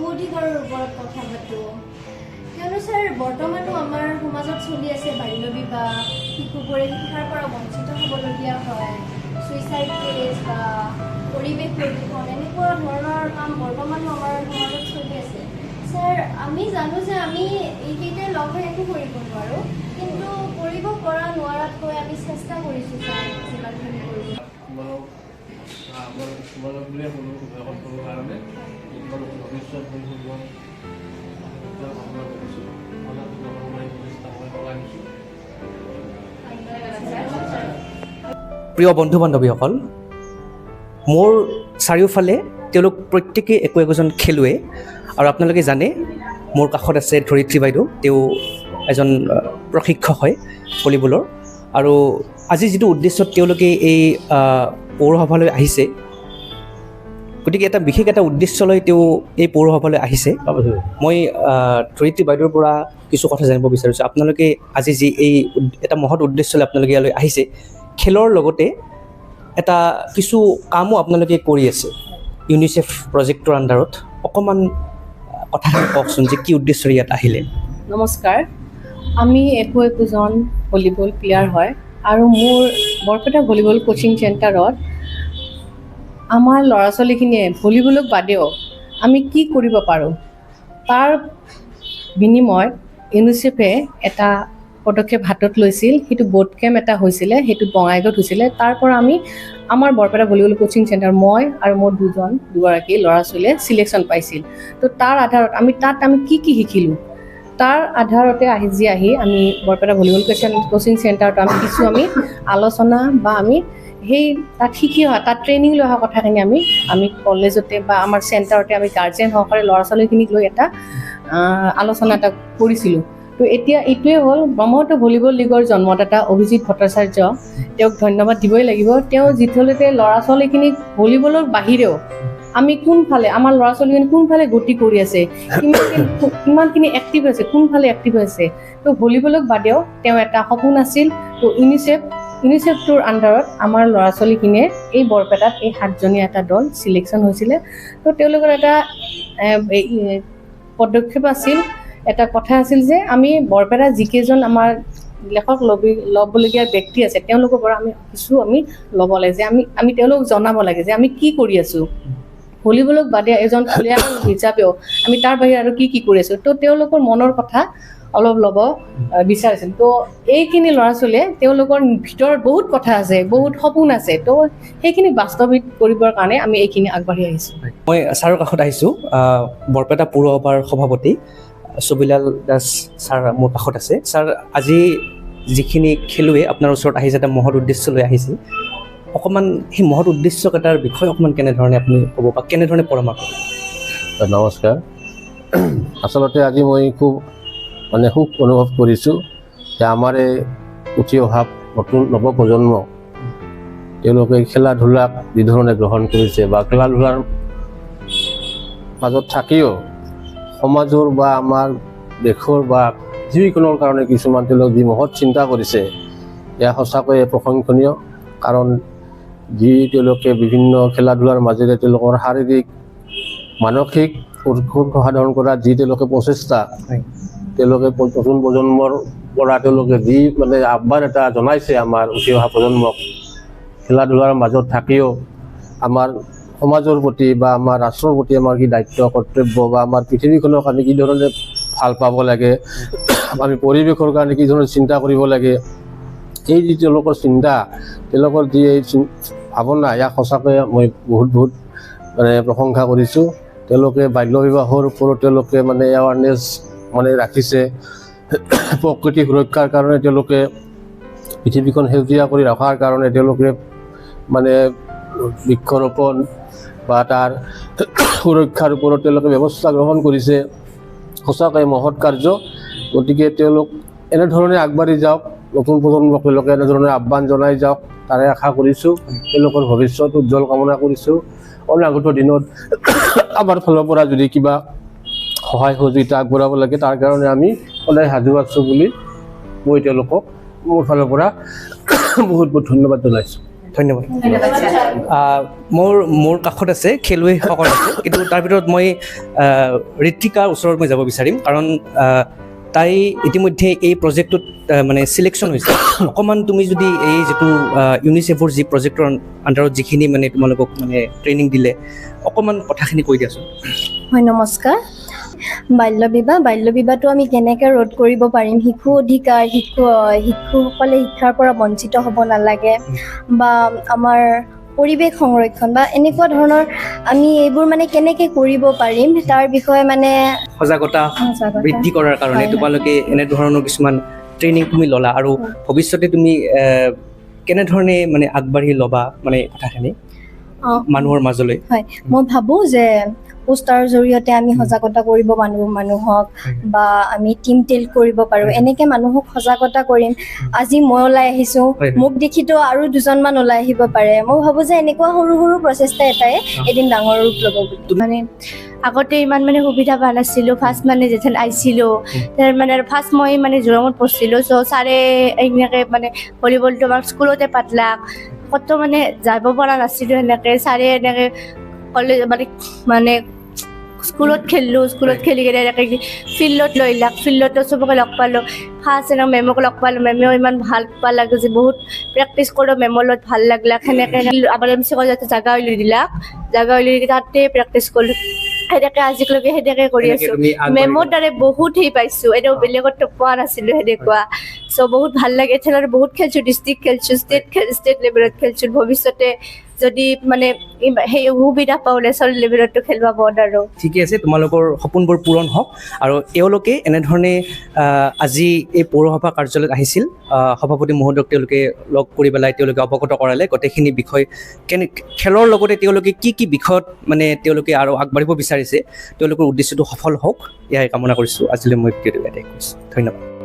শিশু অধিকাৰৰ ওপৰত কথা পাতোঁ কিয়নো ছাৰ বৰ্তমানো আমাৰ সমাজত চলি আছে বাল্য বিবাহ শিশুবোৰে শিক্ষাৰ পৰা বঞ্চিত হ'বলগীয়া হয় ছুইচাইড কেছ বা পৰিৱেশ প্ৰদূষণ এনেকুৱা ধৰণৰ কাম বৰ্তমানো আমাৰ সমাজত চলি আছে ছাৰ আমি জানো যে আমি এইকেইটাই লগ হৈ একো কৰিব নোৱাৰোঁ কিন্তু কৰিব পৰা নোৱাৰাতকৈ আমি চেষ্টা কৰিছোঁ ছাৰ যিমানখিনি কৰিব প্ৰিয় বন্ধু বান্ধৱীসকল মোৰ চাৰিওফালে তেওঁলোক প্ৰত্যেকেই একোজন খেলুৱৈ আৰু আপোনালোকে জানে মোৰ কাষত আছে ধৰিত্ৰী বাইদেউ তেওঁ এজন প্ৰশিক্ষক হয় ভলীবলৰ আৰু আজি যিটো উদ্দেশ্যত তেওঁলোকে এই পৌৰসভালৈ আহিছে গতিকে এটা বিশেষ এটা উদ্দেশ্য লৈ তেওঁ এই পৌৰসভালৈ আহিছে মই ধৰিত্ৰী বাইদেউৰ পৰা কিছু কথা জানিব বিচাৰিছোঁ আপোনালোকে আজি যি এই এটা মহৎ উদ্দেশ্য লৈ আপোনালোকে ইয়ালৈ আহিছে খেলৰ লগতে এটা কিছু কামো আপোনালোকে কৰি আছে ইউনিচেফ প্ৰজেক্টৰ আণ্ডাৰত অকণমান কথাখিনি কওকচোন যে কি উদ্দেশ্যৰে ইয়াত আহিলে নমস্কাৰ আমি একোজন ভলীবল প্লেয়াৰ হয় আৰু মোৰ বৰপেটা ভলীবল কোচিং চেণ্টাৰত আমাৰ ল'ৰা ছোৱালীখিনিয়ে ভলীবলক বাদেও আমি কি কৰিব পাৰোঁ তাৰ বিনিময়ত ইউনিচেফে এটা পদক্ষেপ হাতত লৈছিল সেইটো বোট কেম্প এটা হৈছিলে সেইটো বঙাইগাঁৱত হৈছিলে তাৰ পৰা আমি আমাৰ বৰপেটা ভলীবল কোচিং চেণ্টাৰ মই আৰু মোৰ দুগৰাকী ল'ৰা ছোৱালীয়ে চিলেকশ্যন পাইছিল তো তাৰ আধাৰত আমি কি শিকিলোঁ তাৰ আধাৰতে আহি আমি বৰপেটা ভলীবল কোচিং চেণ্টাৰত আমি আলোচনা বা আমি সেই তাত শিকি অহা তাত ট্ৰেইনিং লৈ অহা কথাখিনি আমি কলেজতে বা আমাৰ চেণ্টাৰতে আমি গাৰ্জেন সহকাৰে ল'ৰা ছোৱালীখিনিক লৈ এটা আলোচনা এটা কৰিছিলোঁ তো এতিয়া এইটোৱে হ'ল ব্ৰহ্মপুত্ৰ ভলীবল লীগৰ জন্মদাতা অভিজিত ভট্টাচাৰ্য তেওঁক ধন্যবাদ দিবই লাগিব তেওঁ যিথলতে ল'ৰা ছোৱালীখিনিক ভলীবলৰ বাহিৰেও আমি কোনফালে আমাৰ ল'ৰা ছোৱালীখিনি কোনফালে গতি কৰি আছে কিমানখিনি এক্টিভ আছে কোনফালে এক্টিভ আছে তো ভলীবলক বাদেও তেওঁ এটা সপোন আছিল তো ইউনিচেফটোৰ আণ্ডাৰত আমাৰ ল'ৰা ছোৱালীখিনিয়ে এই বৰপেটাত এই 7জনীয়া এটা দল চিলেকশ্যন হৈছিলে তো তেওঁলোকৰ এটা পদক্ষেপ আছিল এটা কথা আছিল যে আমি বৰপেটা যিকেইজন আমাৰ লেখক ল'বলগীয়া ব্যক্তি আছে তেওঁলোকৰ পৰা আমি ল'ব লাগে যে আমি তেওঁলোকক জনাব লাগে যে আমি কি কৰি আছোঁ ভলীবলক বাদে এজন প্লেয়াৰ হিচাপেও আমি তাৰ বাহিৰে আৰু কি কৰি আছোঁ তো তেওঁলোকৰ মনৰ কথা অলপ ল'ব বিচাৰিছিল তো এইখিনি ল'ৰা ছোৱালীয়ে তেওঁলোকৰ ভিতৰত বহুত কথা আছে বহুত সপোন আছে তো সেইখিনি বাস্তৱিক কৰিবৰ কাৰণে আমি এইখিনি আগবাঢ়ি আহিছোঁ মই ছাৰৰ কাষত আহিছোঁ বৰপেটা পৌৰসভাৰ সভাপতি ছবিলাল দাস ছাৰ মোৰ কাষত আছে ছাৰ আজি যিখিনি খেলুৱৈ আপোনাৰ ওচৰত আহিছে এটা মহৎ উদ্দেশ্য লৈ আহিছে অকণমান সেই মহৎ উদ্দেশ্যকেইটাৰ বিষয়ে অকণমান কেনেধৰণে আপুনি ক'ব বা কেনেধৰণে পৰামৰ্শ নমস্কাৰ আচলতে আজি মই খুব সুখ অনুভৱ কৰিছোঁ যে আমাৰ এই উঠি অহা নতুন নৱপ্ৰজন্ম তেওঁলোকে খেলা ধূলাক যিধৰণে গ্ৰহণ কৰিছে বা খেলা ধূলাৰ মাজত থাকিও সমাজৰ বা আমাৰ দেশৰ বা পৃথিৱীখনৰ কাৰণে কিছুমান তেওঁলোক যি মহৎ চিন্তা কৰিছে এয়া সঁচাকৈয়ে প্ৰশংসনীয় কাৰণ যি তেওঁলোকে বিভিন্ন খেলা ধূলাৰ মাজেৰে তেওঁলোকৰ শাৰীৰিক মানসিক উৎকৰ্ষ সাধন কৰা যি তেওঁলোকে প্ৰচেষ্টা তেওঁলোকে নতুন প্ৰজন্মৰ পৰা তেওঁলোকে যি আহ্বান এটা জনাইছে আমাৰ উঠি অহা প্ৰজন্মক খেলা ধূলাৰ মাজত থাকিও আমাৰ সমাজৰ প্ৰতি বা আমাৰ ৰাষ্ট্ৰৰ প্ৰতি আমাৰ কি দায়িত্ব কৰ্তব্য বা আমাৰ পৃথিৱীখনক আমি কি ধৰণে ভাল পাব লাগে আমি পৰিৱেশৰ কাৰণে কি ধৰণে চিন্তা কৰিব লাগে এই যি তেওঁলোকৰ চিন্তা তেওঁলোকৰ যি এই ভাৱনা ইয়াক সঁচাকৈ মই বহুত প্ৰশংসা কৰিছোঁ তেওঁলোকে বাল্য বিবাহৰ ওপৰত তেওঁলোকে এৱাৰনেছ ৰাখিছে প্ৰকৃতি সুৰক্ষাৰ কাৰণে তেওঁলোকে পৃথিৱীখন সেউজীয়া কৰি ৰখাৰ কাৰণে তেওঁলোকে বৃক্ষৰোপণ বা তাৰ সুৰক্ষাৰ ওপৰত তেওঁলোকে ব্যৱস্থা গ্ৰহণ কৰিছে সঁচাকৈ মহৎ কাৰ্য গতিকে তেওঁলোক এনেধৰণে আগবাঢ়ি যাওক নতুন প্ৰজন্মক তেওঁলোকে এনেধৰণে আহ্বান জনাই যাওক তাৰে আশা কৰিছোঁ তেওঁলোকৰ ভৱিষ্যত উজ্জ্বল কামনা কৰিছোঁ অনাগত দিনত আমাৰ ফালৰ পৰা যদি কিবা সহায় সহযোগিতা আগবঢ়াব লাগে তাৰ কাৰণে আমি সদায় সাজু আছোঁ বুলি মই তেওঁলোকক মোৰ ফালৰ পৰা বহুত ধন্যবাদ জনাইছোঁ। ধন্যবাদ। ধন্যবাদ ছাৰ। মোৰ কাষত আছে খেলুৱৈসকল আছে, কিন্তু তাৰ ভিতৰত মই ঋত্বিকাৰ ওচৰত মই যাব বিচাৰিম, কাৰণ তাই ইতিমধ্যে এই প্ৰজেক্টটোত মানে চিলেকশ্যন হৈছে। অকণমান তুমি যদি এই যিটো ইউনিচেফৰ যি প্ৰজেক্টৰ আণ্ডাৰত যিখিনি মানে তোমালোকক মানে ট্ৰেইনিং দিলে, অকণমান কথাখিনি কৈ দিয়াচোন। হয়, নমস্কাৰ। বাল্যবিবাহটো আমি কেনেকৈ ৰোধ কৰিব পাৰিম? শিশু অধিকাৰ, শিশুসকলে শিক্ষাৰ পৰা বঞ্চিত হ'ব নালাগে, বা আমাৰ পৰিৱেশ সংৰক্ষণ বা এনেকুৱা ধৰণৰ আমি এইবোৰ মানে কেনেকৈ কৰিব পাৰিম তাৰ বিষয়ে মানে সজাগতা বৃদ্ধি কৰাৰ কাৰণে হয়, হয়। তোমালোকে এনেধৰণৰ কিছুমান ট্ৰেইনিং তুমি ল'লা, আৰু ভৱিষ্যতে তুমি কেনেধৰণে মানে আগবাঢ়ি ল'বা মানে কথাখিনি মানুহৰ মাজলৈ? হয়, মই ভাবোঁ যে পোষ্টাৰৰ জৰিয়তে আমি সজাগতা কৰিব মানুহক, বা আমি টিম টেল কৰিব পাৰোঁ। এনেকৈ মানুহক সজাগতা কৰিম। আজি মই ওলাই আহিছোঁ, হয়। মোক দেখিতো আৰু দুজনমান ওলাই আহিব পাৰে। মই ভাবোঁ যে এনেকুৱা সৰু সৰু প্ৰচেষ্টা এটাই এদিন ডাঙৰ ৰূপ ল'ব বুলি। মানে আগতে ইমান মানে সুবিধা পোৱা নাছিলোঁ। ফাৰ্ষ্ট মানে যেথেন আহিছিলোঁ, মানে ফাৰ্ষ্ট মই মানে জোৰঙত পঢ়িছিলোঁ। চ' ছাৰে এনেকৈ মানে ভলীবলটো আমাৰ স্কুলতে পাতলাক, ক'ত মানে যাব পৰা নাছিলোঁ। সেনেকৈ ছাৰে এনেকৈ কলেজ মানে স্কুলত খেলিলোঁ, স্কুলত খেলি কিনে এনেকৈ ফিল্ডত লৈ লাক, ফিল্ডতো চবকে লগ পালোঁ। ফাৰ্ষ্ট এনেকৈ মেমক লগ পালোঁ, মেমেও ইমান ভাল পালাক যে বহুত প্ৰেক্টিচ কৰোঁ, মেমৰ লগত ভাল লাগলাক। সেনেকৈ আমাৰ MC কলেজতে জাগা উলিয়াই দিলাক, জাগা উলিয়াই দি তাতে প্ৰেক্টিচ কৰিলোঁ। সেনেকৈ আজিলৈকে সেনেকৈ কৰি এনেকৈ আছোঁ। তুমি আগবাঢ়ি মেমৰ দ্বাৰা বহুত হেৰি পাইছোঁ, এনেও বেলেগতো পোৱা নাছিলোঁ সেনেকুৱা। চ' বহুত ভাল লাগে। এতিয়ালৈ বহুত খেলিছোঁ, ডিষ্ট্ৰিক্ট খেলিছোঁ, ষ্টেট লেভেলত খেলিছোঁ। ভৱিষ্যতে যদি মানে সেই সুবিধা পাওঁ নেশ্যনেল লেভেলতো খেলিব পাওঁ আৰু। ঠিকে আছে, তোমালোকৰ সপোনবোৰ পূৰণ হওক। আৰু এওঁলোকে এনেধৰণে আজি এই পৌৰসভা কাৰ্যালয়ত আহিছিল, সভাপতি মহোদয়ক তেওঁলোকে লগ কৰি পেলাই তেওঁলোকে অৱগত কৰালে গোটেইখিনি বিষয়, খেলৰ লগতে তেওঁলোকে কি কি বিষয়ত মানে তেওঁলোকে আৰু আগবাঢ়িব বিচাৰিছে, তেওঁলোকৰ উদ্দেশ্যটো সফল হওক, এয়াই কামনা কৰিছোঁ। আজিলৈ মই ভিডিঅ'টো ইয়াতে কৰিছোঁ। ধন্যবাদ।